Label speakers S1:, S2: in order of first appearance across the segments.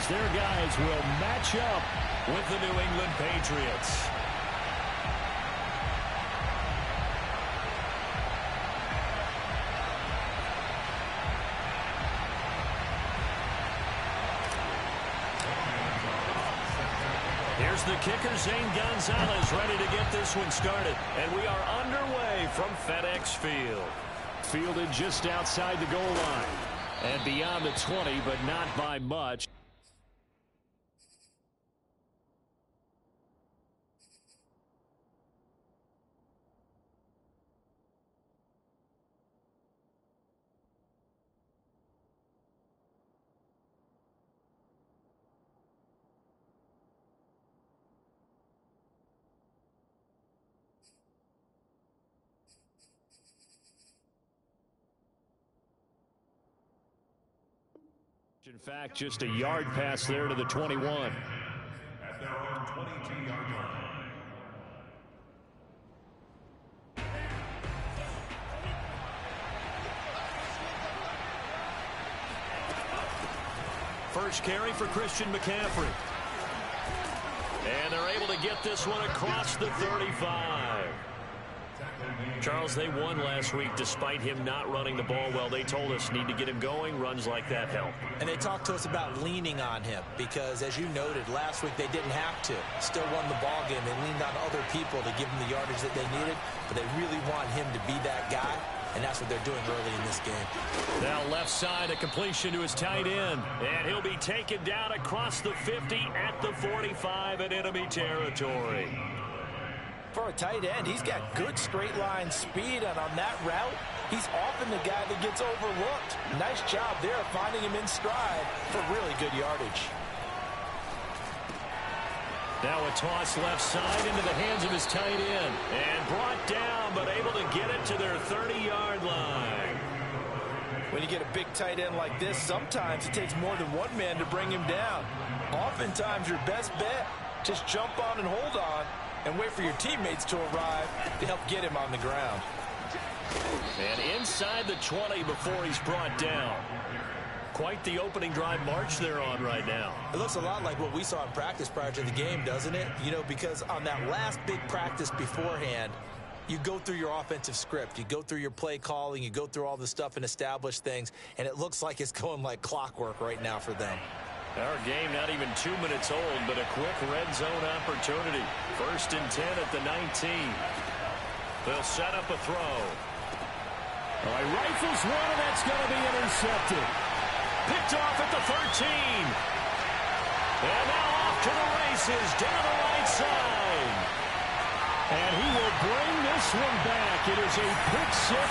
S1: as their guys will match up with the New England Patriots. Here's the kicker, Zane Gonzalez, ready to get this one started. And we are underway from FedEx Field. Fielded just outside the goal line. And beyond the 20, but not by much. In fact, just a yard pass there to the 21.
S2: At their own 22-yard line.
S1: First carry for Christian McCaffrey. And they're able to get this one across the 35. Charles, they won last week despite him not running the ball well. They told us need to get him going. Runs like that help.
S3: And they talked to us about leaning on him because, as you noted, last week they didn't have to. Still won the ball game. They leaned on other people to give him the yardage that they needed, but they really want him to be that guy, and that's what they're doing early in this game.
S1: Now left side, a completion to his tight end, and he'll be taken down across the 50 at the 45 in enemy territory.
S3: For a tight end, he's got good straight line speed, and on that route, he's often the guy that gets overlooked. Nice job there of finding him in stride for really good yardage.
S1: Now a toss left side into the hands of his tight end, and brought down, but able to get it to their 30-yard line.
S3: When you get a big tight end like this, sometimes it takes more than one man to bring him down. Oftentimes, your best bet, just jump on and hold on, and wait for your teammates to arrive to help get him on the ground.
S1: And inside the 20 before he's brought down. Quite the opening drive march they're on right now.
S3: It looks a lot like what we saw in practice prior to the game, doesn't it? You know, because on that last big practice beforehand, you go through your offensive script. You go through your play calling. You go through all the stuff and establish things. And it looks like it's going like clockwork right now for them.
S1: Our game not even 2 minutes old, but a quick red zone opportunity. 1st and 10 at the 19. They'll set up a throw. All right, rifles one, and that's going to be intercepted. Picked off at the 13. And now off to the races down the right side. And he will bring this one back. It is a pick six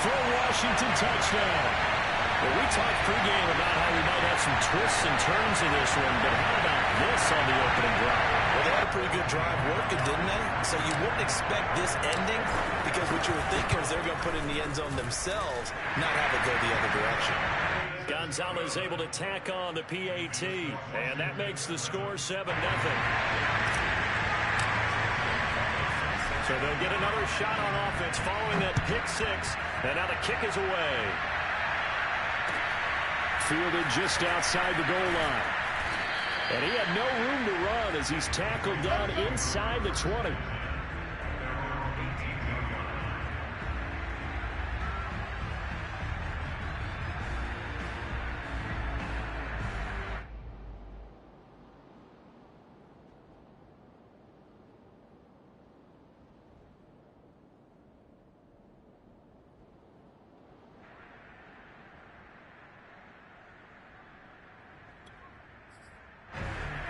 S1: for a Washington touchdown. Well, we talked pregame about how we might have some twists and turns in this one, but how about this on the opening drive?
S3: Well, they had a pretty good drive working, didn't they? So you wouldn't expect this ending because what you were thinking is they're going to put it in the end zone themselves, not have it go the other direction.
S1: Gonzalez able to tack on the PAT, and that makes the score 7-0. So they'll get another shot on offense following that pick six, and now the kick is away. Fielded just outside the goal line. And he had no room to run as he's tackled down inside the 20.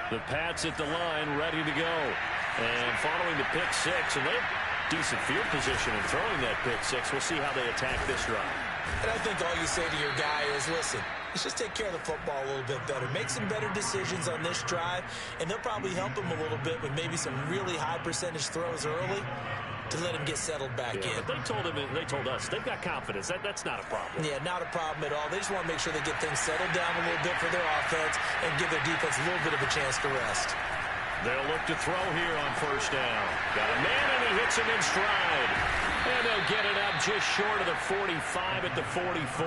S1: The Pats at the line, ready to go. And following the pick six, and they have decent field position in throwing that pick six. We'll see how they attack this drive.
S3: And I think all you say to your guy is, listen, let's just take care of the football a little bit better. Make some better decisions on this drive, and they'll probably help him a little bit with maybe some really high percentage throws early to let him get settled back in.
S1: But they told us they've got confidence. That's not a problem.
S3: Yeah, not a problem at all. They just want to make sure they get things settled down a little bit for their offense and give their defense a little bit of a chance to rest.
S1: They'll look to throw here on 1st down. Got a man, and he hits him in stride. And they'll get it up just short of the 45 at the 44.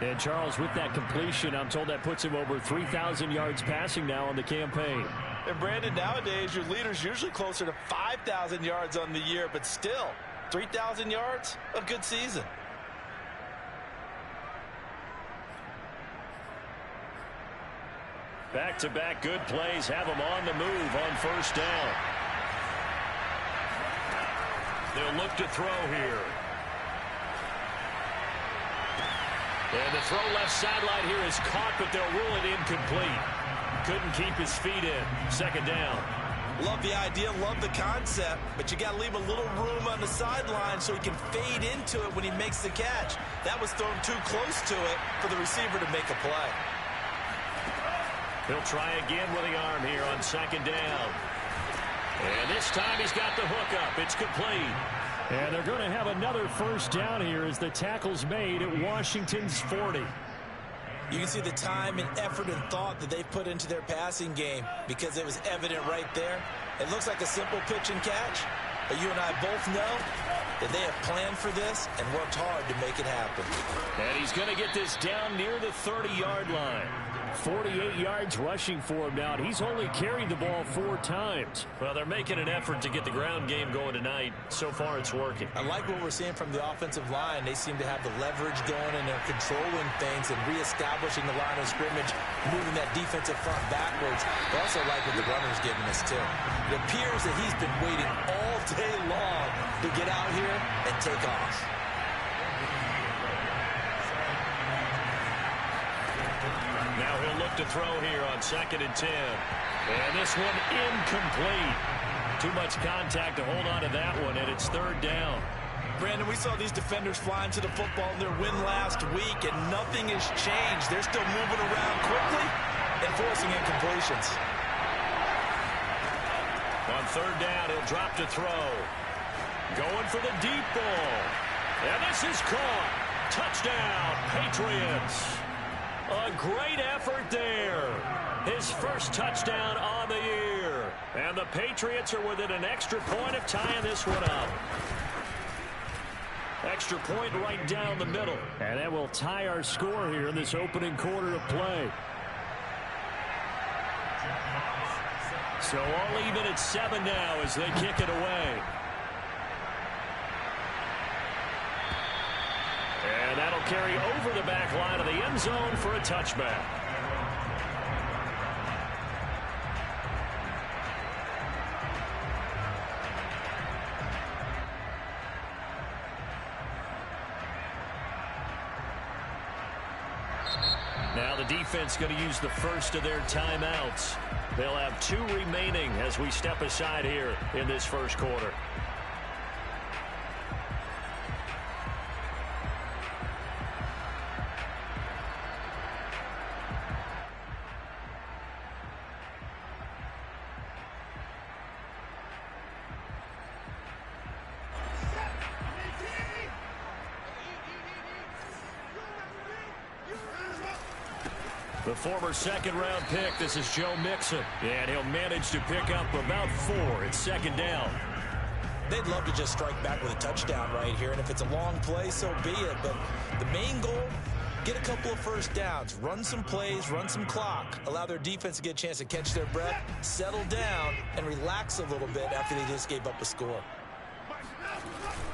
S1: And Charles, with that completion, I'm told that puts him over 3,000 yards passing now on the campaign.
S3: And Brandon, nowadays your leader's usually closer to 5,000 yards on the year, but still 3,000 yards, a good season.
S1: Back-to-back good plays have him on the move on first down. They'll look to throw here. And the throw left sideline here is caught, but they'll rule it incomplete. Couldn't keep his feet in. Second down.
S3: Love the idea, love the concept, but you got to leave a little room on the sideline so he can fade into it when he makes the catch. That was thrown too close to it for the receiver to make a play.
S1: He'll try again with the arm here on second down. And this time he's got the hook up. It's complete. And they're going to have another first down here as the tackle's made at Washington's 40.
S3: You can see the time and effort and thought that they've put into their passing game because it was evident right there. It looks like a simple pitch and catch, but you and I both know that they have planned for this and worked hard to make it happen.
S1: And he's going to get this down near the 30-yard line. 48 yards rushing for him now, and he's only carried the ball 4 times. Well, they're making an effort to get the ground game going tonight. So far, it's working.
S3: I like what we're seeing from the offensive line. They seem to have the leverage going, and they're controlling things and reestablishing the line of scrimmage, moving that defensive front backwards. I also like what the runner's giving us, too. It appears that he's been waiting all day long to get out here and take off.
S1: Now he'll look to throw here on 2nd and 10. And this one incomplete. Too much contact to hold on to that one, and it's 3rd down.
S3: Brandon, we saw these defenders flying to the football in their win last week, and nothing has changed. They're still moving around quickly and forcing incompletions.
S1: On 3rd down, he'll drop to throw. Going for the deep ball. And this is caught. Touchdown, Patriots. A great effort there. His first touchdown on the year. And the Patriots are within an extra point of tying this one up. Extra point right down the middle. And that will tie our score here in this opening quarter of play. So all even at 7 now as they kick it away. And that'll carry over the back line of the end zone for a touchback. Now the defense going to use the first of their timeouts. They'll have 2 remaining as we step aside here in this first quarter. The former 2nd-round pick, this is Joe Mixon. And he'll manage to pick up about 4. It's 2nd down.
S3: They'd love to just strike back with a touchdown right here, and if it's a long play, so be it. But the main goal, get a couple of first downs, run some plays, run some clock, allow their defense to get a chance to catch their breath, settle down, and relax a little bit after they just gave up a score.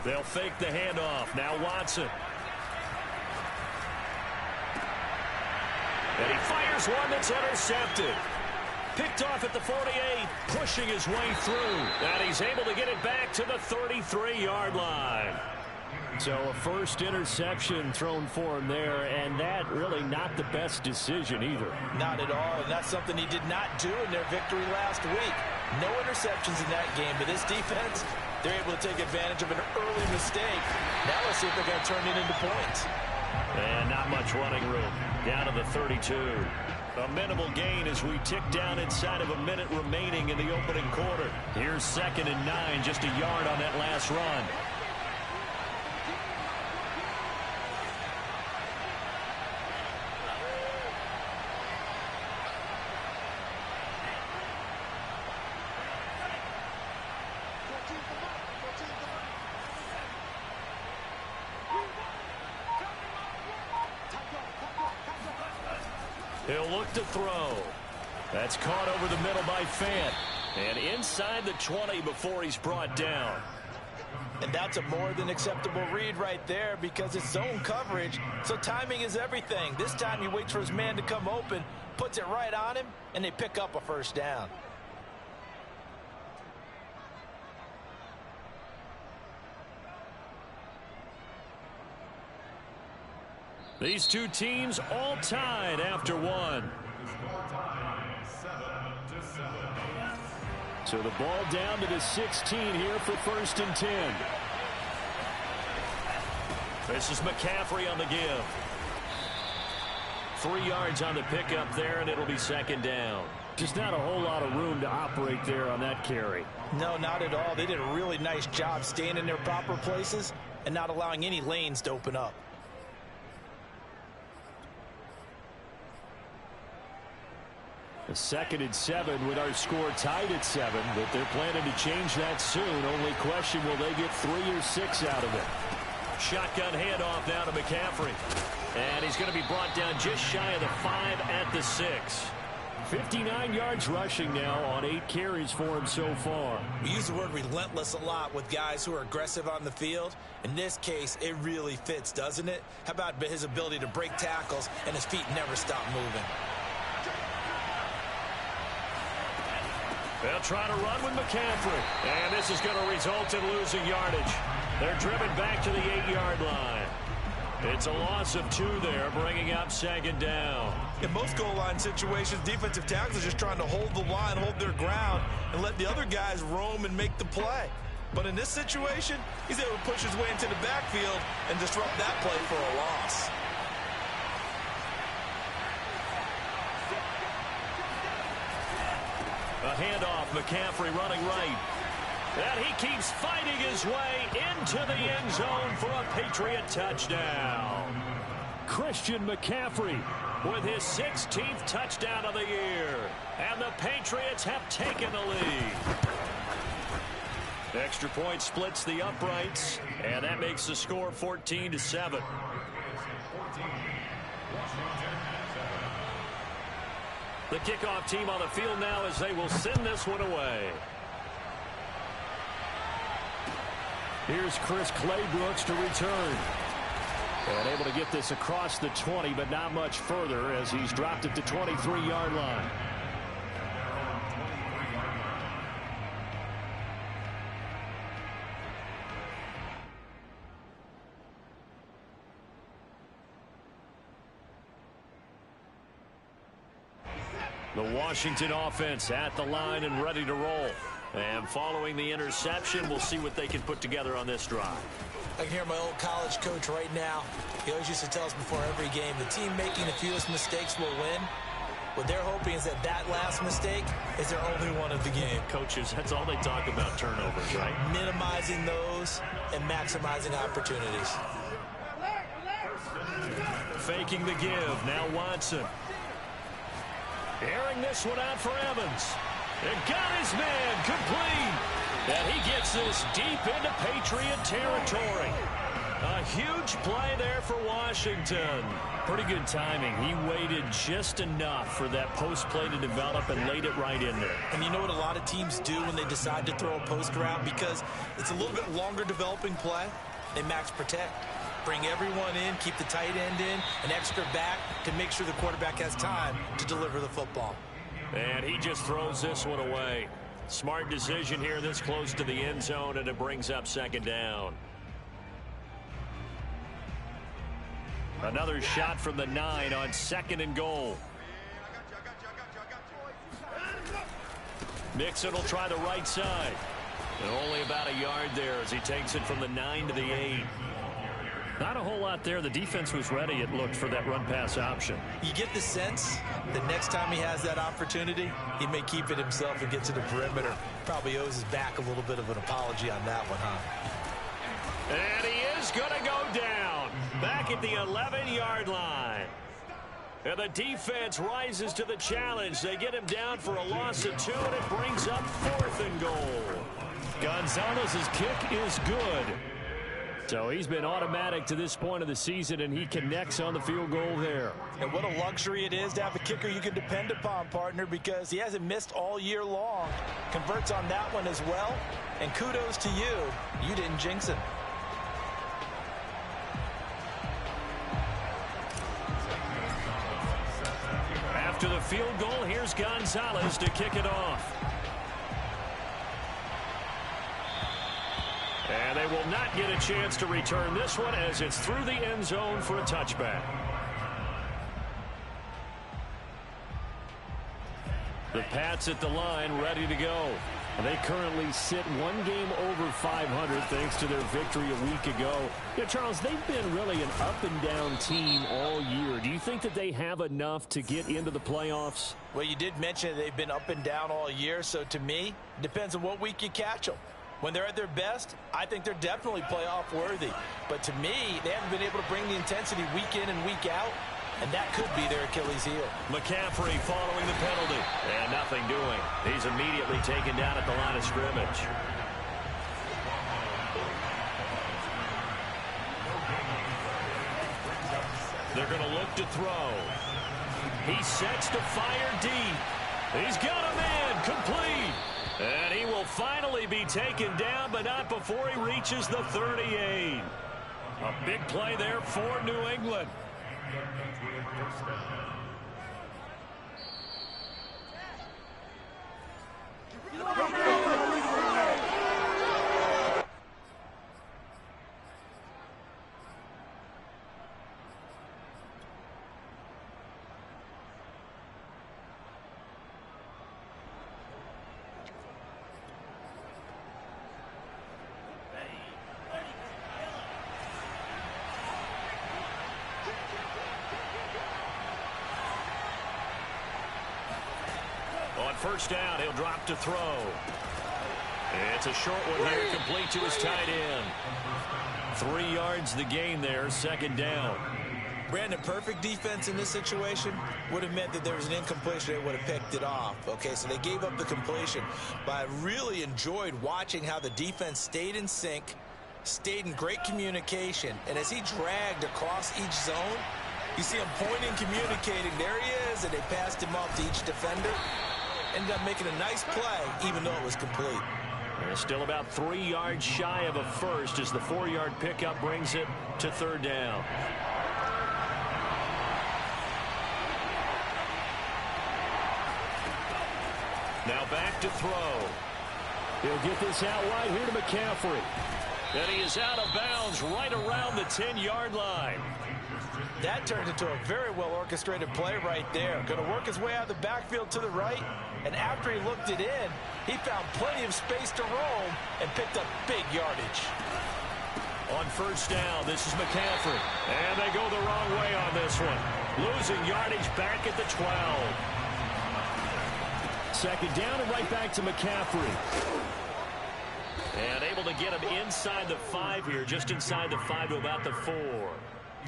S1: They'll fake the handoff. Now Watson. And he fires one that's intercepted. Picked off at the 48, pushing his way through. And he's able to get it back to the 33-yard line. So a first interception thrown for him there, and that really not the best decision either.
S3: Not at all, and that's something he did not do in their victory last week. No interceptions in that game, but this defense, they're able to take advantage of an early mistake. Now let's see if they're going to turn it into points.
S1: And not much running room. Down to the 32. A minimal gain as we tick down inside of a minute remaining in the opening quarter. Here's 2nd and 9, just a yard on that last run. He'll look to throw. That's caught over the middle by Fant. And inside the 20 before he's brought down.
S3: And that's a more than acceptable read right there because it's zone coverage, so timing is everything. This time he waits for his man to come open, puts it right on him, and they pick up a first down.
S1: These two teams all tied after one. So the ball down to the 16 here for 1st and 10. This is McCaffrey on the give. 3 yards on the pickup there, and it'll be 2nd down. Just not a whole lot of room to operate there on that carry.
S3: No, not at all. They did a really nice job staying in their proper places and not allowing any lanes to open up.
S1: A 2nd and 7 with our score tied at 7, but they're planning to change that soon. Only question, will they get 3 or 6 out of it? Shotgun handoff now to McCaffrey. And he's going to be brought down just shy of the 5 at the 6. 59 yards rushing now on 8 carries for him so far.
S3: We use the word relentless a lot with guys who are aggressive on the field. In this case, it really fits, doesn't it? How about his ability to break tackles and his feet never stop moving?
S1: They'll try to run with McCaffrey. And this is going to result in losing yardage. They're driven back to the 8-yard line. It's a loss of 2 there, bringing up 2nd down.
S3: In most goal line situations, defensive tackles are just trying to hold the line, hold their ground, and let the other guys roam and make the play. But in this situation, he's able to push his way into the backfield and disrupt that play for a loss.
S1: A handoff, McCaffrey running right. And he keeps fighting his way into the end zone for a Patriot touchdown. Christian McCaffrey with his 16th touchdown of the year. And the Patriots have taken the lead. Extra point splits the uprights, and that makes the score 14-7. The kickoff team on the field now as they will send this one away. Here's Chris Claybrooks to return. And able to get this across the 20, but not much further as he's dropped at the 23-yard line. The Washington offense at the line and ready to roll. And following the interception, we'll see what they can put together on this drive.
S3: I can hear my old college coach right now. He always used to tell us before every game, the team making the fewest mistakes will win. What they're hoping is that that last mistake is their only one of the game.
S1: Coaches, that's all they talk about, turnovers, right?
S3: Minimizing those and maximizing opportunities.
S1: Faking the give. Now Watson. Airing this one out for Evans. And got his man complete. And he gets this deep into Patriot territory. A huge play there for Washington. Pretty good timing. He waited just enough for that post play to develop and laid it right in there.
S3: And you know what a lot of teams do when they decide to throw a post route? Because it's a little bit longer developing play. They max protect. Bring everyone in, keep the tight end in, an extra back to make sure the quarterback has time to deliver the football.
S1: And he just throws this one away. Smart decision here this close to the end zone, and it brings up 2nd down. Another shot from the 9 on 2nd and goal. Mixon will try the right side. And only about a yard there as he takes it from the 9 to the 8. Not a whole lot there. The defense was ready, it looked, for that run-pass option.
S3: You get the sense that next time he has that opportunity, he may keep it himself and get to the perimeter. Probably owes his back a little bit of an apology on that one, huh?
S1: And he is going to go down back at the 11-yard line. And the defense rises to the challenge. They get him down for a loss of 2, and it brings up 4th and goal. Gonzalez's kick is good. So he's been automatic to this point of the season, and he connects on the field goal there.
S3: And what a luxury it is to have a kicker you can depend upon, partner, because he hasn't missed all year long. Converts on that one as well. And kudos to you. You didn't jinx him.
S1: After the field goal, here's Gonzalez to kick it off. And they will not get a chance to return this one as it's through the end zone for a touchback. The Pats at the line, ready to go. They currently sit one game over 500 thanks to their victory a week ago. Yeah, Charles, they've been really an up-and-down team all year. Do you think that they have enough to get into the playoffs?
S3: Well, you did mention they've been up and down all year, so to me, it depends on what week you catch them. When they're at their best, I think they're definitely playoff worthy. But to me, they haven't been able to bring the intensity week in and week out, and that could be their Achilles heel.
S1: McCaffrey following the penalty. And nothing doing. He's immediately taken down at the line of scrimmage. They're going to look to throw. He sets to fire deep. He's got a man complete. And he will finally be taken down, but not before he reaches the 38. A big play there for New England. First down, he'll drop to throw. It's a short one here, complete to his tight end. 3 yards the gain there, second down.
S3: Brandon, perfect defense in this situation would have meant that there was an incompletion. They would have picked it off. Okay, so they gave up the completion. But I really enjoyed watching how the defense stayed in sync, stayed in great communication. And as he dragged across each zone, you see him pointing, communicating. There he is, and they passed him off to each defender. Ended up making a nice play, even though it was complete.
S1: They're still about 3 yards shy of a first as the 4-yard pickup brings it to third down. Now back to throw. He'll get this out wide here to McCaffrey. And he is out of bounds right around the 10-yard line.
S3: That turned into a very well-orchestrated play right there. Going to work his way out of the backfield to the right, and after he looked it in, he found plenty of space to roam and picked up big yardage.
S1: On first down, this is McCaffrey. And they go the wrong way on this one. Losing yardage back at the 12. Second down and right back to McCaffrey. And able to get him inside the 5 here, just inside the 5 to about the 4.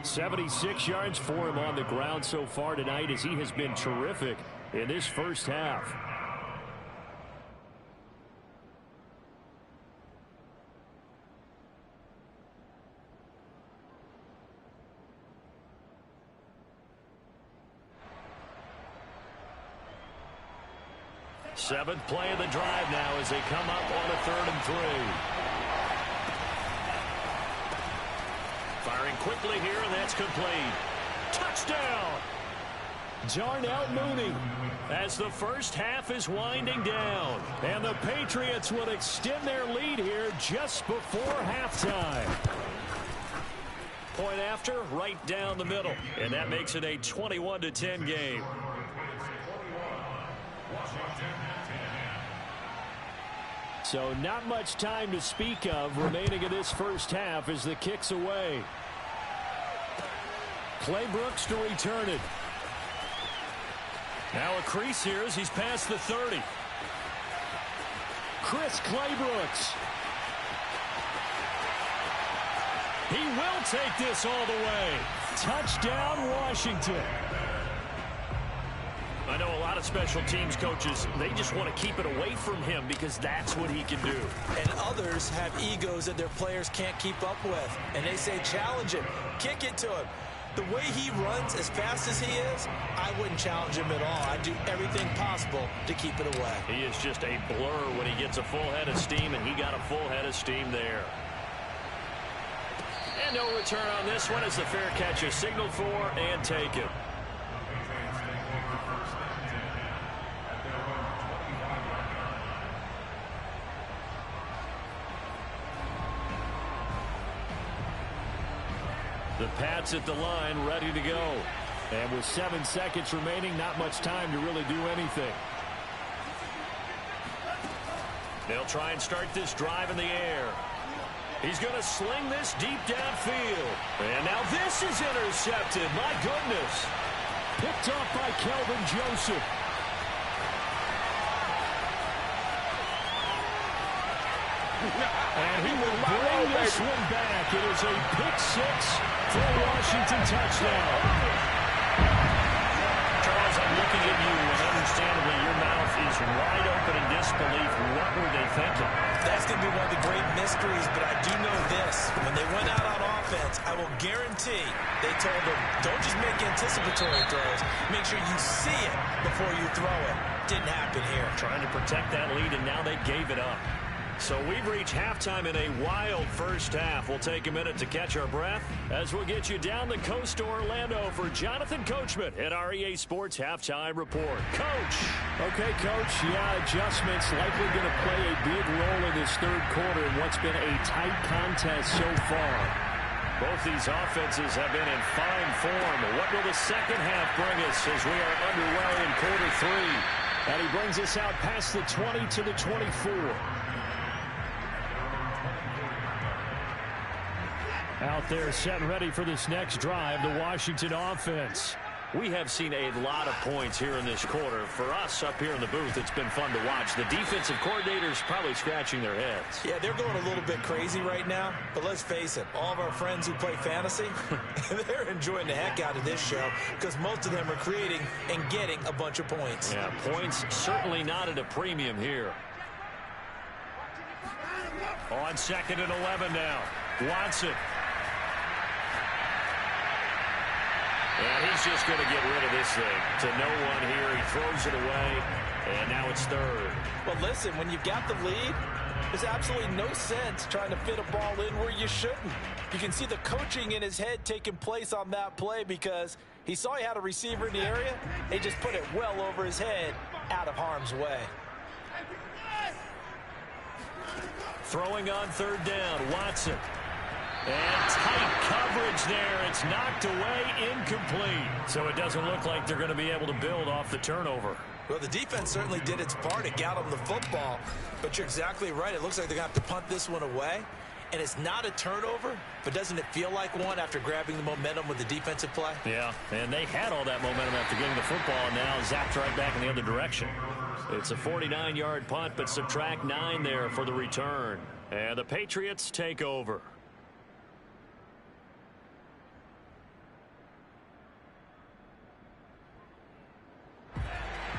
S1: 76 yards for him on the ground so far tonight as he has been terrific in this first half. Seventh play of the drive now as they come up on a 3rd and 3. Firing quickly here, and that's complete. Touchdown! Darnell Mooney as the first half is winding down. And the Patriots will extend their lead here just before halftime. Point after, right down the middle. And that makes it a 21-10 game. So not much time to speak of remaining in this first half as the kick's away. Clay Brooks to return it. Now a crease here as he's past the 30. Chris Claybrooks. He will take this all the way. Touchdown, Washington. I know a lot lot of special teams coaches, they just want to keep it away from him because that's what he can do.
S3: And others have egos that their players can't keep up with. And they say, challenge him, kick it to him. The way he runs as fast as he is, I wouldn't challenge him at all. I'd do everything possible to keep it away.
S1: He is just a blur when he gets a full head of steam, and he got a full head of steam there. And no return on this one as the fair catch is signaled for and taken. The Pats at the line, ready to go. And with 7 seconds remaining, not much time to really do anything. They'll try and start this drive in the air. He's going to sling this deep downfield. And now this is intercepted. My goodness. Picked off by Kelvin Joseph. And he will bring this one back. It is a pick six for a Washington touchdown. Charles, I'm looking at you, and understandably your mouth is wide open in disbelief. What were they thinking?
S3: That's going to be one of the great mysteries, but I do know this. When they went out on offense, I will guarantee they told them, don't just make anticipatory throws. Make sure you see it before you throw it. Didn't happen here.
S1: Trying to protect that lead, and now they gave it up. So we've reached halftime in a wild first half. We'll take a minute to catch our breath as we'll get you down the coast to Orlando for Jonathan Coachman at our EA Sports Halftime Report. Coach.
S4: Okay, Coach. Yeah, adjustments likely going to play a big role in this third quarter in what's been a tight contest so far.
S1: Both these offenses have been in fine form. What will the second half bring us as we are underway in quarter three?
S4: And he brings us out past the 20 to the 24.
S1: Out there set and ready for this next drive, the Washington offense. We have seen a lot of points here in this quarter. For us up here in the booth, it's been fun to watch. The defensive coordinators probably scratching their heads.
S3: Yeah, they're going a little bit crazy right now. But let's face it, all of our friends who play fantasy, they're enjoying the heck out of this show because most of them are creating and getting a bunch of points.
S1: Yeah, points certainly not at a premium here. On 2nd and 11 now. Watson. And he's just going to get rid of this thing to no one here. He throws it away, and now it's third.
S3: Well, listen, when you've got the lead, there's absolutely no sense trying to fit a ball in where you shouldn't. You can see the coaching in his head taking place on that play because he saw he had a receiver in the area. He just put it well over his head, out of harm's way.
S1: Throwing on third down, Watson. And tight coverage there. It's knocked away, incomplete. So it doesn't look like they're going to be able to build off the turnover.
S3: Well, the defense certainly did its part. It got them the football. But you're exactly right. It looks like they're going to have to punt this one away. And it's not a turnover, but doesn't it feel like one after grabbing the momentum with the defensive play?
S1: Yeah, and they had all that momentum after getting the football, and now zapped right back in the other direction. It's a 49-yard punt, but subtract 9 there for the return. And the Patriots take over.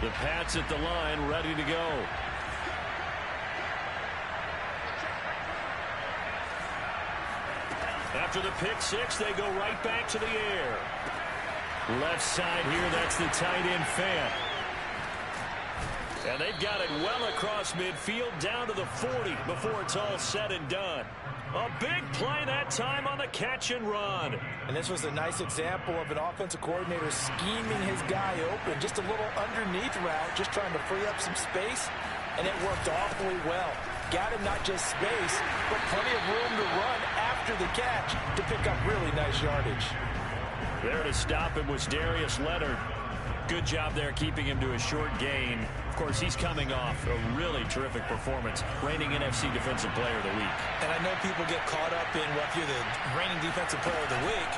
S1: The Pats at the line, ready to go. After the pick six, they go right back to the air. Left side here, that's the tight end Fant. And they've got it well across midfield down to the 40 before it's all said and done. A big play that time on the catch and run.
S3: And this was a nice example of an offensive coordinator scheming his guy open. Just a little underneath route, just trying to free up some space. And it worked awfully well. Got him not just space, but plenty of room to run after the catch to pick up really nice yardage.
S1: There to stop him was Darius Leonard. Good job there keeping him to a short gain. Of course, he's coming off a really terrific performance, reigning NFC Defensive Player of the Week.
S3: And I know people get caught up in, well, if you're the reigning Defensive Player of the Week,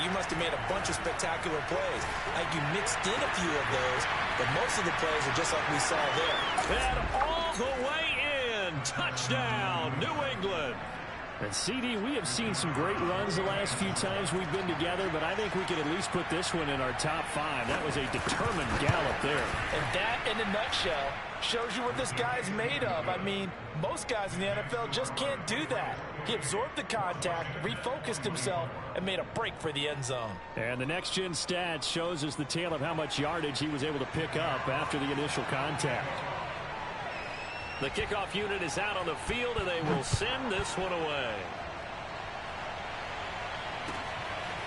S3: you must have made a bunch of spectacular plays. Like you mixed in a few of those, but most of the plays are just like we saw there.
S1: And all the way in. Touchdown, New England.
S4: And CD, we have seen some great runs the last few times we've been together, but I think we could at least put this one in our top 5. That was a determined gallop there.
S3: And that, in a nutshell, shows you what this guy's made of. I mean, most guys in the NFL just can't do that. He absorbed the contact, refocused himself, and made a break for the end zone.
S4: And the next-gen stats shows us the tale of how much yardage he was able to pick up after the initial contact.
S1: The kickoff unit is out on the field, and they will send this one away.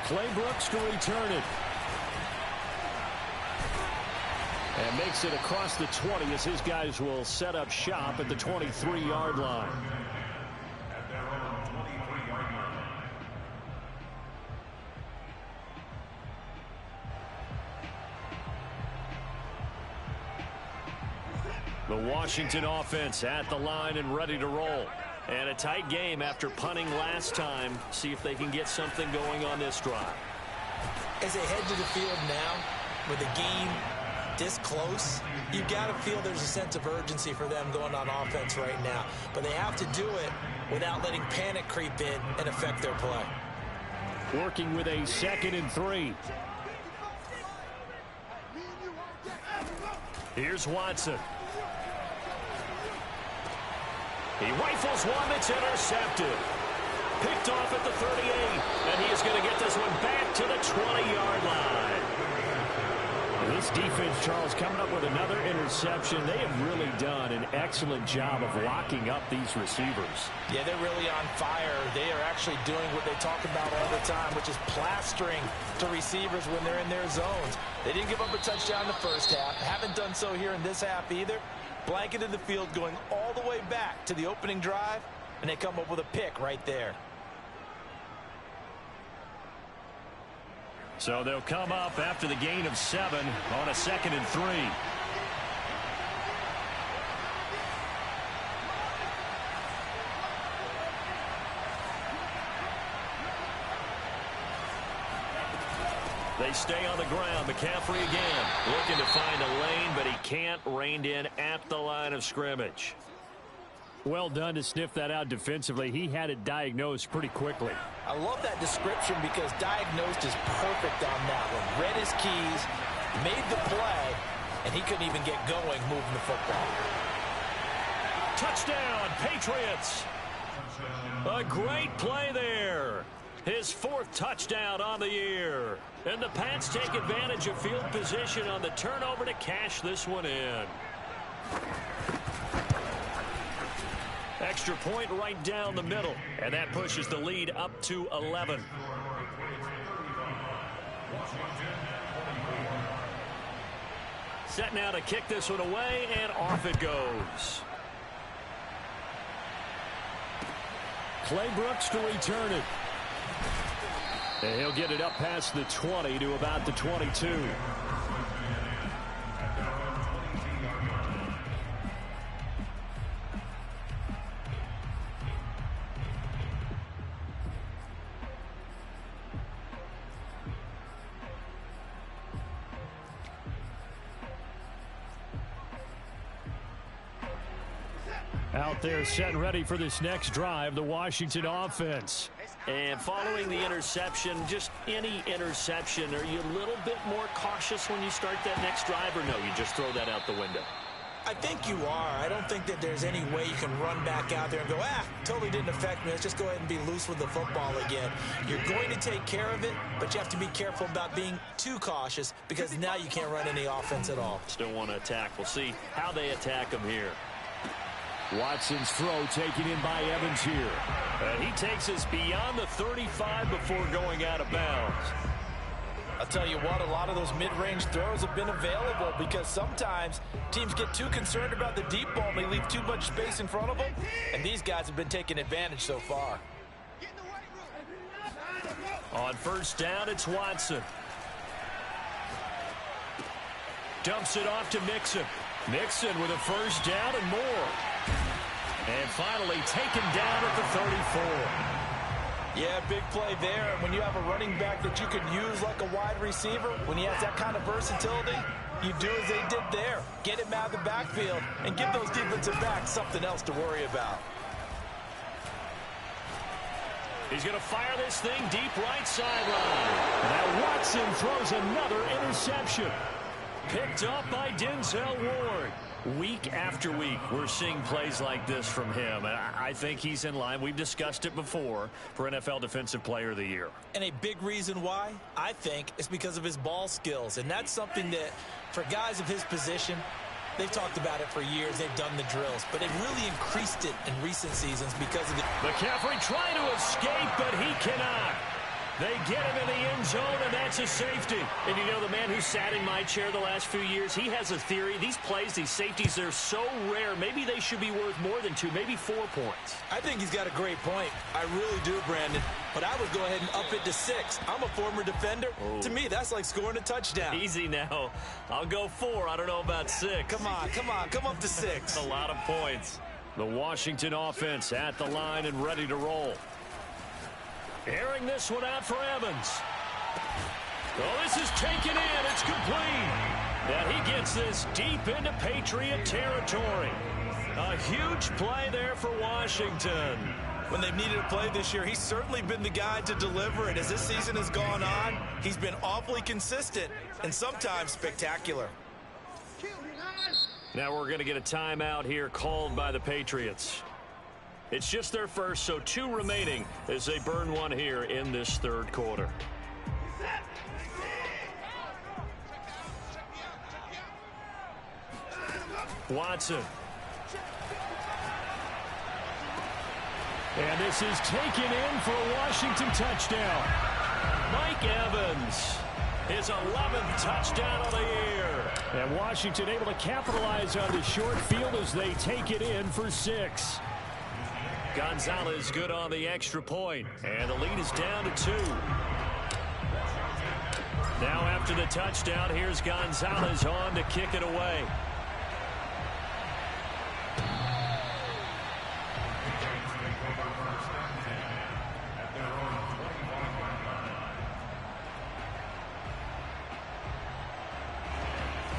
S4: Clay Brooks to return it. And makes it across the 20 as his guys will set up shop at the 23-yard line.
S2: At their own 23-yard line.
S1: The Washington offense at the line and ready to roll. And a tight game after punting last time. See if they can get something going on this drive.
S3: As they head to the field now, with the game this close, you've got to feel there's a sense of urgency for them going on offense right now. But they have to do it without letting panic creep in and affect their play.
S4: Working with a 2nd and 3.
S1: Here's Watson. He rifles one that's intercepted. Picked off at the 38, and he is going to get this one back to the 20-yard line.
S4: This defense, Charles, coming up with another interception. They have really done an excellent job of locking up these receivers.
S3: Yeah, they're really on fire. They are actually doing what they talk about all the time, which is plastering to receivers when they're in their zones. They didn't give up a touchdown in the first half. Haven't done so here in this half either. Blanketed the field going all the way back to the opening drive, and they come up with a pick right there.
S1: So they'll come up after the gain of 7 on a 2nd and 3. They stay on the ground. McCaffrey again looking to find a lane, but he can't rein in at the line of scrimmage.
S4: Well done to sniff that out defensively. He had it diagnosed pretty quickly.
S3: I love that description because diagnosed is perfect on that one. Read his keys, made the play, and he couldn't even get going moving the football.
S1: Touchdown, Patriots. A great play there. His 4th touchdown on the year. And the Pats take advantage of field position on the turnover to cash this one in. Extra point right down the middle. And that pushes the lead up to 11. Set now to kick this one away, and off it goes.
S4: Clay Brooks to return it. And he'll get it up past the 20 to about the 22. Out there set and ready for this next drive, the Washington offense.
S1: And following the interception, just any interception, are you a little bit more cautious when you start that next drive, or no, you just throw that out the window?
S3: I think you are. I don't think that there's any way you can run back out there and go, totally didn't affect me. Let's just go ahead and be loose with the football again. You're going to take care of it, but you have to be careful about being too cautious because now you can't run any offense at all.
S1: Still want to attack. We'll see how they attack him here.
S4: Watson's throw taken in by Evans here.
S1: And he takes us beyond the 35 before going out of bounds.
S3: I'll tell you what, a lot of those mid-range throws have been available because sometimes teams get too concerned about the deep ball and they leave too much space in front of them, and these guys have been taking advantage so far.
S1: On first down, it's Watson. Dumps it off to Mixon. Mixon with a first down and more. And finally taken down at the 34.
S3: Yeah, big play there. And when you have a running back that you can use like a wide receiver, when he has that kind of versatility, you do as they did there. Get him out of the backfield and give those defensive backs something else to worry about.
S1: He's going to fire this thing deep right sideline.
S4: Now Watson throws another interception.
S1: Picked up by Denzel Ward. Week after week, we're seeing plays like this from him. And I think he's in line. We've discussed it before for NFL Defensive Player of the Year.
S3: And a big reason why, I think, is because of his ball skills. And that's something that, for guys of his position, they've talked about it for years. They've done the drills. But they've really increased it in recent seasons because of the...
S1: McCaffrey trying to escape, but he cannot. They get him in the end zone, and that's a safety. And you know, the man who sat in my chair the last few years, he has a theory. These plays, these safeties, they're so rare. Maybe they should be worth more than 2, maybe 4 points.
S3: I think he's got a great point. I really do, Brandon. But I would go ahead and up it to 6. I'm a former defender.
S1: Oh.
S3: To me, that's like scoring a touchdown.
S1: Easy now. I'll go 4. I don't know about 6.
S3: Come on. Come up to 6.
S1: A lot of points. The Washington offense at the line and ready to roll. Airing this one out for Evans. Oh, this is taken in. It's complete. And he gets this deep into Patriot territory. A huge play there for Washington.
S3: When they've needed a play this year, he's certainly been the guy to deliver it. As this season has gone on, he's been awfully consistent and sometimes spectacular.
S1: Now we're going to get a timeout here called by the Patriots. It's just their first, so 2 remaining as they burn one here in this third quarter. Watson.
S4: And this is taken in for a Washington touchdown.
S1: Mike Evans, his 11th touchdown of the year.
S4: And Washington able to capitalize on the short field as they take it in for 6.
S1: Gonzalez good on the extra point, and the lead is down to 2. Now after the touchdown, here's Gonzalez on to kick it away.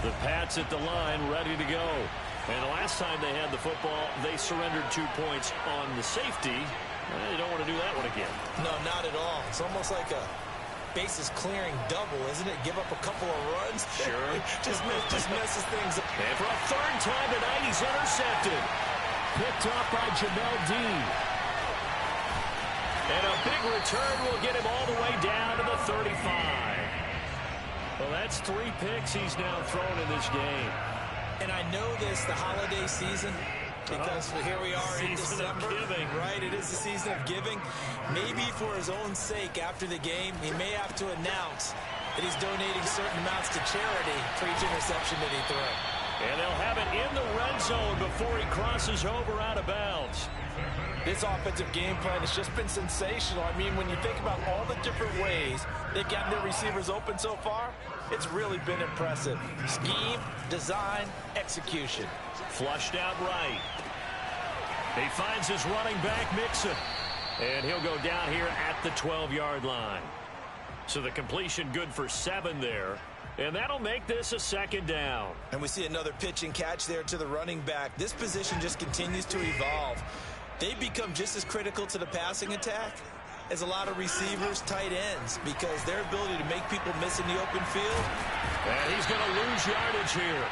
S1: The Pats at the line, ready to go. And the last time they had the football, they surrendered 2 points on the safety. They don't want to do that one again.
S3: No, not at all. It's almost like a bases clearing double, isn't it? Give up a couple of runs.
S1: Sure.
S3: just messes things up.
S1: And for a 3rd time tonight, he's intercepted.
S4: Picked up by Jamel Dean.
S1: And a big return will get him all the way down to the 35. Well, that's 3 picks he's now thrown in this game.
S3: And I know this, the holiday season, because here we are in December.
S1: Giving.
S3: Right, it is the season of giving. Maybe for his own sake after the game, he may have to announce that he's donating certain amounts to charity for each interception that he throws.
S1: And they'll have it in the red zone before he crosses over out of bounds.
S3: This offensive game plan has just been sensational. I mean, when you think about all the different ways they've gotten their receivers open so far, it's really been impressive. Scheme, design, execution.
S1: Flushed out right. He finds his running back, Mixon. And he'll go down here at the 12-yard line. So the completion good for 7 there. And that'll make this a 2nd down.
S3: And we see another pitch and catch there to the running back. This position just continues to evolve. They become just as critical to the passing attack as a lot of receivers, tight ends, because their ability to make people miss in the open field.
S1: And he's going to lose yardage here,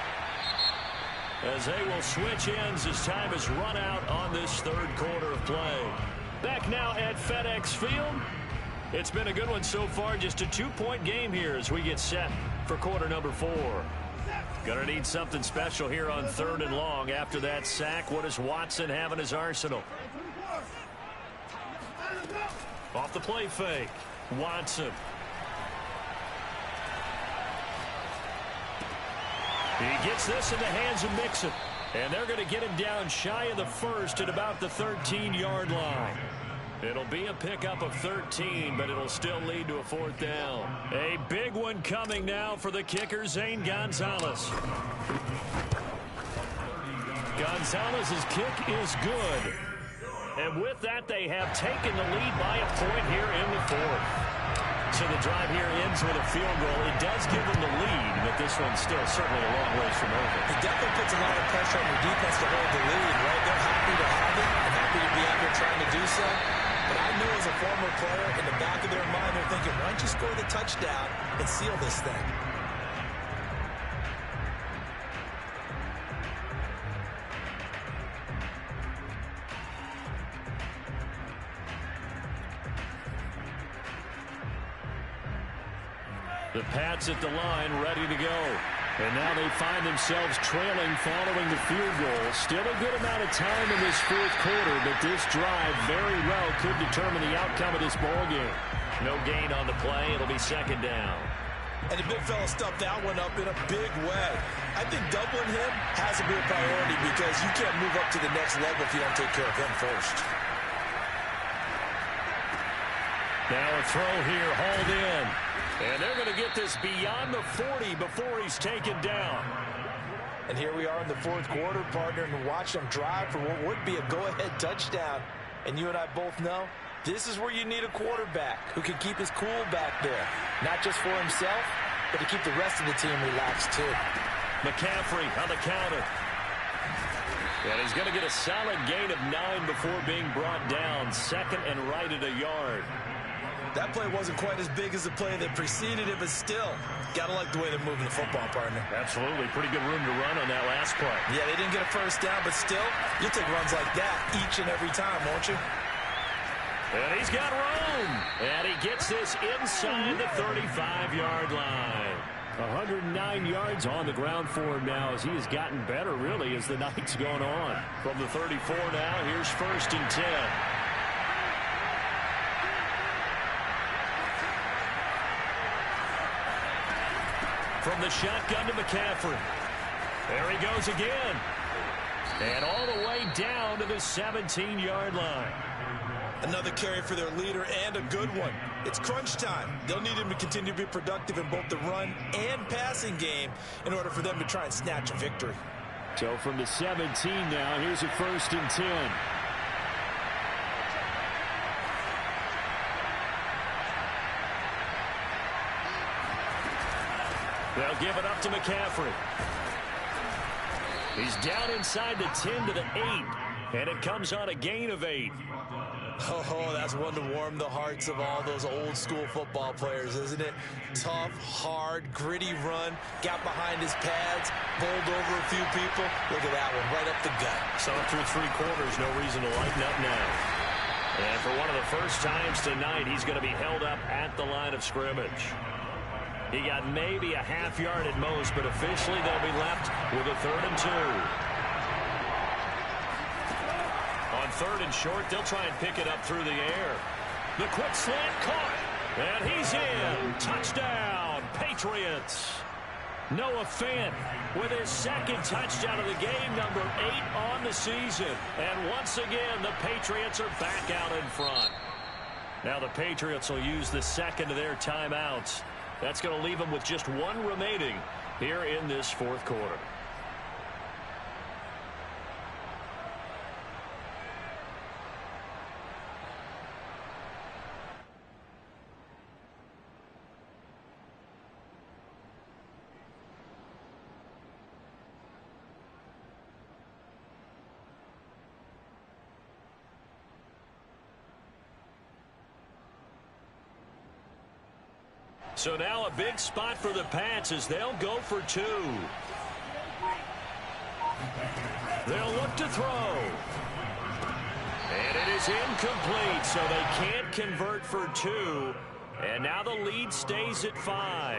S1: as they will switch ends as time is run out on this 3rd quarter of play. Back now at FedEx Field. It's been a good one so far, just a 2-point game here as we get set for quarter number 4. Gonna need something special here on 3rd and long after that sack. What does Watson have in his arsenal? Off the play fake, Watson. He gets this in the hands of Mixon. And they're going to get him down shy of the 1st at about the 13-yard line. It'll be a pickup of 13, but it'll still lead to a 4th down. A big one coming now for the kicker, Zane Gonzalez. Gonzalez's kick is good. And with that, they have taken the lead by a point here in the 4th. So the drive here ends with a field goal. It does give them the lead, but this one's still certainly a long ways from over.
S3: It definitely puts a lot of pressure on the defense to hold the lead, right? They're high happy to have it. I'm happy to be out here trying to do so. But I know as a former player, in the back of their mind, they're thinking, why don't you score the touchdown and seal this thing?
S1: The Pats at the line, ready to go. And now they find themselves trailing following the field goal. Still a good amount of time in this fourth quarter, but this drive very well could determine the outcome of this ballgame. No gain on the play. It'll be second down.
S3: And the big fella stuffed that one up in a big way. I think doubling him has to be a priority because you can't move up to the next level if you don't take care of him first.
S1: Now a throw here, hauled in. And they're going to get this beyond the 40 before he's taken down.
S3: And here we are in the fourth quarter, partner, and watch them drive for what would be a go-ahead touchdown. And you and I both know this is where you need a quarterback who can keep his cool back there. Not just for himself, but to keep the rest of the team relaxed too.
S1: McCaffrey on the counter. And he's going to get a solid gain of 9 before being brought down. Second and right at a yard.
S3: That play wasn't quite as big as the play that preceded it, but still, got to like the way they're moving the football, partner.
S1: Absolutely. Pretty good room to run on that last play.
S3: Yeah, they didn't get a first down, but still, you'll take runs like that each and every time, won't you?
S1: And he's got room. And he gets this inside the 35-yard line. 109 yards on the ground for him now as he has gotten better, really, as the night's gone on. From the 34 now, here's first and 10. From the shotgun to McCaffrey. There he goes again. And all the way down to the 17-yard line.
S3: Another carry for their leader and a good one. It's crunch time. They'll need him to continue to be productive in both the run and passing game in order for them to try and snatch a victory.
S1: So from the 17 now, here's a first and 10. They'll give it up to McCaffrey. He's down inside the 10 to the 8, and it comes on a gain of 8.
S3: Oh, that's one to warm the hearts of all those old school football players, isn't it? Tough, hard, gritty run, got behind his pads, bowled over a few people. Look at that one, right up the gut.
S1: So through 3 quarters, no reason to lighten up now. And for one of the first times tonight, he's going to be held up at the line of scrimmage. He got maybe a half yard at most, but officially they'll be left with a 3rd and 2. On 3rd and short, they'll try and pick it up through the air. The quick slant caught, and he's in. Touchdown, Patriots. Noah Fant with his 2nd touchdown of the game, number 8 on the season. And once again, the Patriots are back out in front. Now the Patriots will use the 2nd of their timeouts. That's going to leave them with just 1 remaining here in this 4th quarter. So now a big spot for the Pats as they'll go for 2. They'll look to throw. And it is incomplete, so they can't convert for 2. And now the lead stays at 5.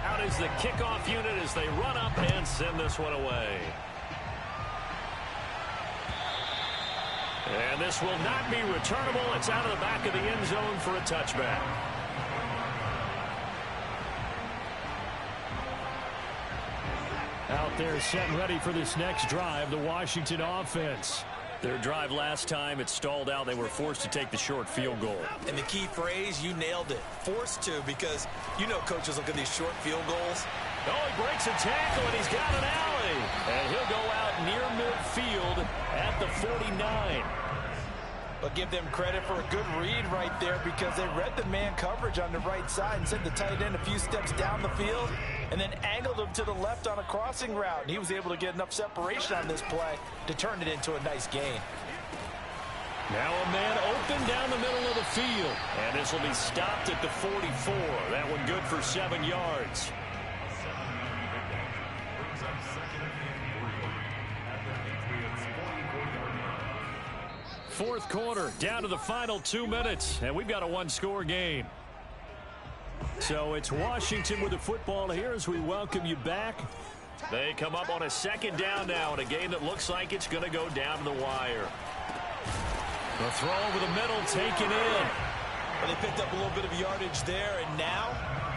S1: Out is the kickoff unit as they run up and send this one away. And this will not be returnable. It's out of the back of the end zone for a touchback. Out there set and ready for this next drive, the Washington offense. Their drive last time, it stalled out. They were forced to take the short field goal.
S3: And the key phrase, you nailed it. Forced to, because you know coaches look at these short field goals.
S1: Oh, he breaks a tackle, and he's got an alley. And he'll go out near midfield at the 49.
S3: But give them credit for a good read right there, because they read the man coverage on the right side and sent the tight end a few steps down the field and then angled him to the left on a crossing route. And he was able to get enough separation on this play to turn it into a nice gain.
S1: Now a man open down the middle of the field. And this will be stopped at the 44. That one good for 7 yards. Fourth quarter, down to the final 2 minutes, and we've got a one-score game. So it's Washington with the football here as we welcome you back. They come up on a second down now in a game that looks like it's going to go down to the wire. The throw over the middle, taken in.
S3: Well, they picked up a little bit of yardage there, and now,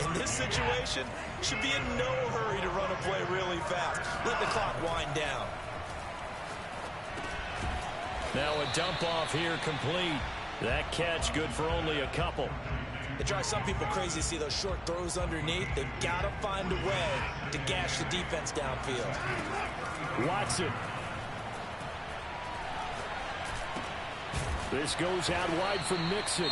S3: in this situation, should be in no hurry to run a play really fast. Let the clock wind down.
S1: Now a dump off here complete. That catch good for only a couple.
S3: It drives some people crazy to see those short throws underneath. They've got to find a way to gash the defense downfield.
S1: Watson. This goes out wide for Mixon.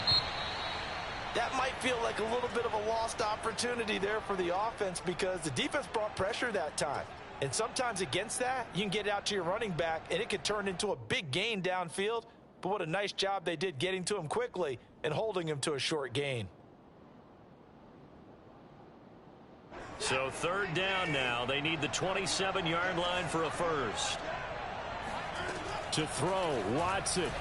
S3: That might feel like a little bit of a lost opportunity there for the offense, because the defense brought pressure that time. And sometimes against that, you can get it out to your running back, and it could turn into a big gain downfield. But what a nice job they did getting to him quickly and holding him to a short gain.
S1: So third down now. They need the 27-yard line for a first. To throw, Watson.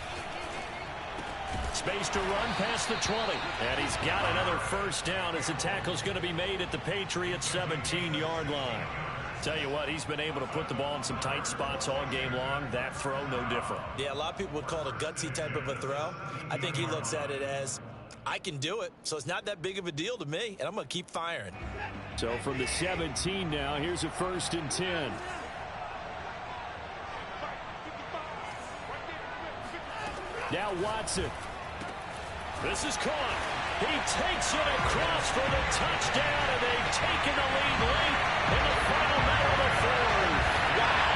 S1: Space to run past the 20. And he's got another first down as the tackle's going to be made at the Patriots' 17-yard line. Tell you what, he's been able to put the ball in some tight spots all game long. That throw, no different.
S3: Yeah, a lot of people would call it a gutsy type of a throw. I think he looks at it as, I can do it, so it's not that big of a deal to me, and I'm going to keep firing.
S1: So from the 17 now, here's a first and 10. Now Watson. This is caught. He takes it across for the touchdown, and they've taken the lead late in the final minute of the fourth.
S3: Wow.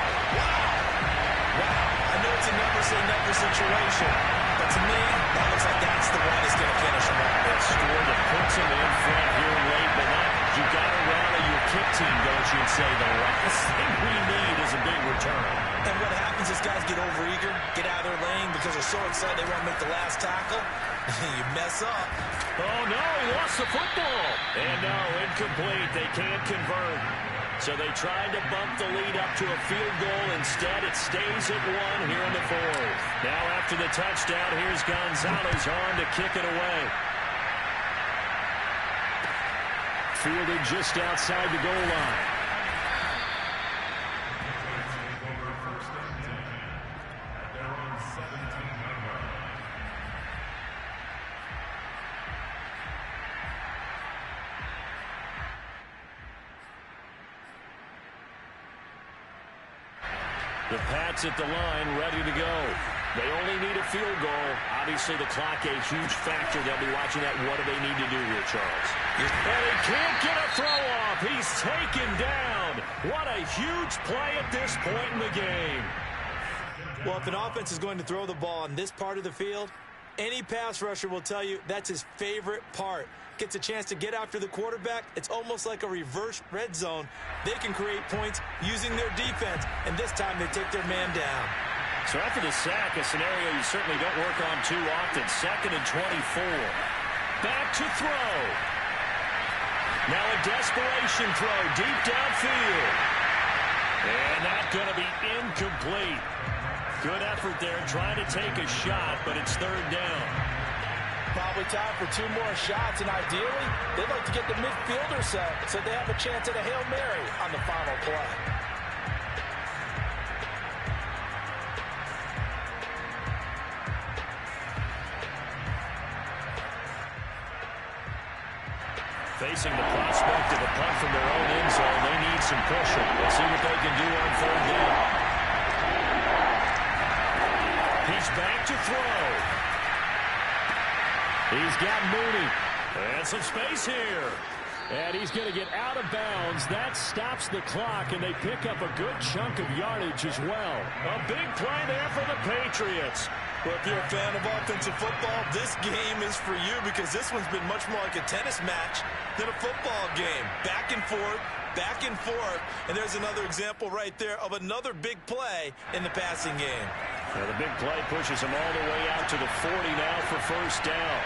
S3: I know it's a never-say-never situation, but to me, that looks like that's the one that's going to finish him off.
S1: That score that puts him in front here late, but you got to rally your kick team, don't you, and say the last thing we need is a big return.
S3: And what happens is guys get overeager, get out of their lane because they're so excited they want to make the last tackle. You mess up.
S1: Oh, no, he lost the football. And no, incomplete. They can't convert. So they tried to bump the lead up to a field goal. Instead, it stays at 1 here in the fourth. Now after the touchdown, here's Gonzalez on to kick it away. Fielded just outside the goal line. The Pats at the line, ready to go. They only need a field goal. Obviously, the clock a huge factor. They'll be watching that. What do they need to do here, Charles? And he can't get a throw off. He's taken down. What a huge play at this point in the game.
S3: Well, if an offense is going to throw the ball on this part of the field, any pass rusher will tell you that's his favorite part. Gets a chance to get after the quarterback. It's almost like a reverse red zone. They can create points using their defense, and this time they take their man down.
S1: So after the sack, a scenario you certainly don't work on too often. 2nd and 24. Back to throw. Now a desperation throw deep downfield. And that's going to be incomplete. Good effort there trying to take a shot, but it's third down.
S3: Probably time for 2 more shots, and ideally, they'd like to get the midfielder set so they have a chance at a Hail Mary on the final play.
S1: Facing the prospect of a punt from their own end zone, they need some pushing. Let's see what they can do on third down. He's back to throw. He's got Mooney. And some space here. And he's going to get out of bounds. That stops the clock, and they pick up a good chunk of yardage as well. A big play there for the Patriots.
S3: Well, if you're a fan of offensive football, this game is for you because this one's been much more like a tennis match than a football game. Back and forth, and there's another example right there of another big play in the passing game.
S1: Now the big play pushes him all the way out to the 40 now for first down.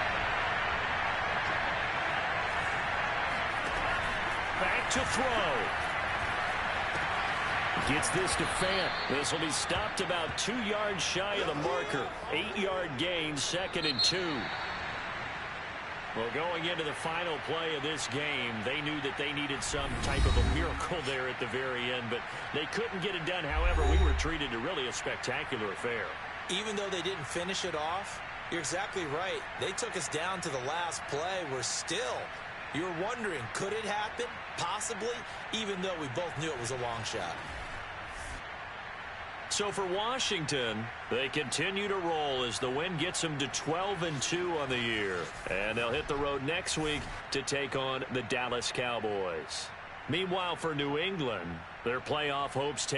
S1: Back to throw. Gets this to Fant. This will be stopped about 2 yards shy of the marker. 8-yard gain, 2nd and 2. Well, going into the final play of this game, they knew that they needed some type of a miracle there at the very end, but they couldn't get it done. However, we were treated to really a spectacular affair.
S3: Even though they didn't finish it off, you're exactly right. They took us down to the last play. You're wondering, could it happen? Possibly, even though we both knew it was a long shot.
S1: So for Washington, they continue to roll as the win gets them to 12-2 on the year. And they'll hit the road next week to take on the Dallas Cowboys. Meanwhile, for New England, their playoff hopes